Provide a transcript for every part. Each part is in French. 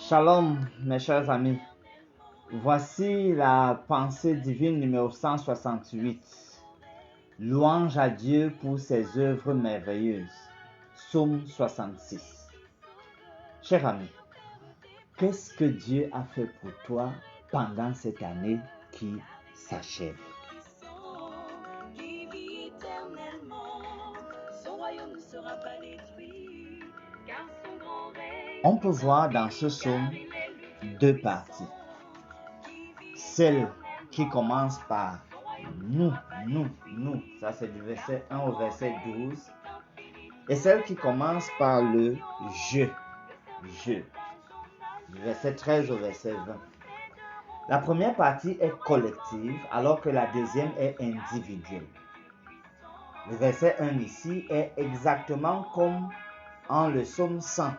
Shalom, mes chers amis. Voici la pensée divine numéro 168. Louange à Dieu pour ses œuvres merveilleuses. Psaume 66. Cher ami, qu'est-ce que Dieu a fait pour toi pendant cette année qui s'achève? On peut voir dans ce psaume deux parties. Celle qui commence par nous, ça c'est du verset 1 au verset 12. Et celle qui commence par le je, du verset 13 au verset 20. La première partie est collective alors que la deuxième est individuelle. Le verset 1 ici est exactement comme en le psaume 100.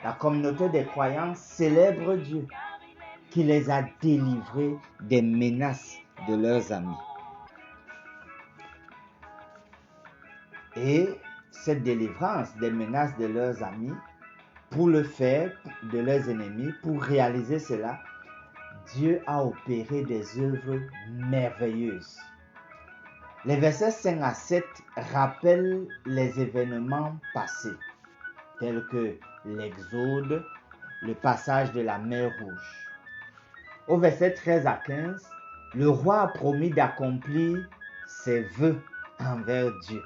La communauté des croyants célèbre Dieu qui les a délivrés des menaces de leurs amis. Et cette délivrance des menaces de leurs amis, pour le faire de leurs ennemis, pour réaliser cela, Dieu a opéré des œuvres merveilleuses. Les versets 5 à 7 rappellent les événements passés, tels que l'Exode, le passage de la mer Rouge. Au verset 13 à 15, le roi a promis d'accomplir ses vœux envers Dieu.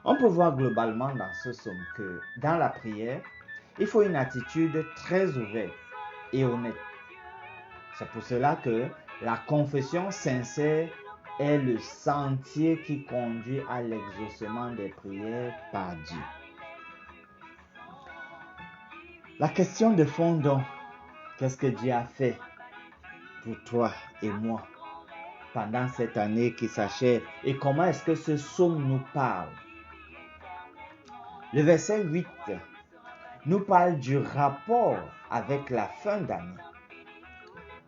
On peut voir globalement dans ce psaume que dans la prière, il faut une attitude très ouverte et honnête. C'est pour cela que la confession sincère est le sentier qui conduit à l'exaucement des prières par Dieu. La question de fond donc, qu'est-ce que Dieu a fait pour toi et moi pendant cette année qui s'achève et comment est-ce que ce psaume nous parle? Le verset 8 nous parle du rapport avec la fin d'année.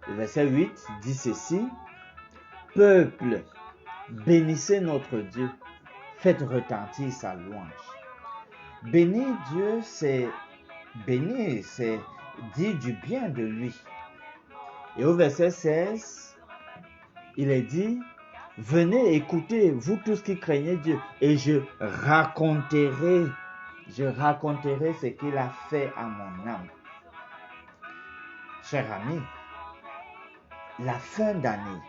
Le verset 8 dit ceci: « Peuple, bénissez notre Dieu, faites retentir sa louange. » Bénir Dieu, c'est bénir, c'est dire du bien de lui. Et au verset 16, il est dit: « Venez écouter, vous tous qui craignez Dieu, et je raconterai ce qu'il a fait à mon âme. » Cher ami, la fin d'année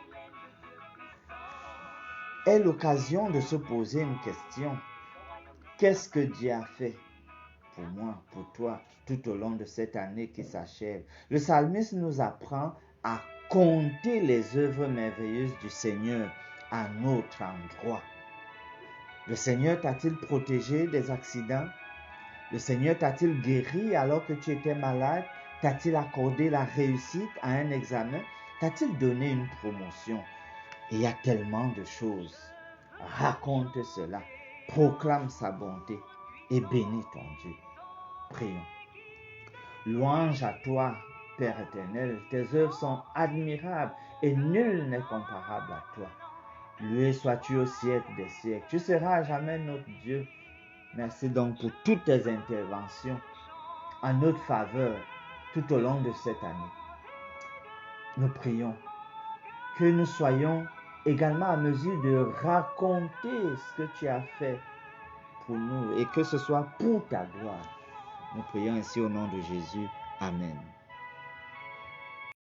est l'occasion de se poser une question. Qu'est-ce que Dieu a fait pour moi, pour toi, tout au long de cette année qui s'achève? Le psalmiste nous apprend à compter les œuvres merveilleuses du Seigneur à notre endroit. Le Seigneur t'a-t-il protégé des accidents? Le Seigneur t'a-t-il guéri alors que tu étais malade? T'a-t-il accordé la réussite à un examen? T'a-t-il donné une promotion? Il y a tellement de choses. Raconte cela, proclame sa bonté et bénis ton Dieu. Prions. Louange à toi, Père éternel, tes œuvres sont admirables et nul n'est comparable à toi. Loué sois-tu au siècle des siècles. Tu seras à jamais notre Dieu. Merci donc pour toutes tes interventions en notre faveur tout au long de cette année. Nous prions que nous soyons également à mesure de raconter ce que tu as fait pour nous et que ce soit pour ta gloire. Nous prions ainsi au nom de Jésus. Amen.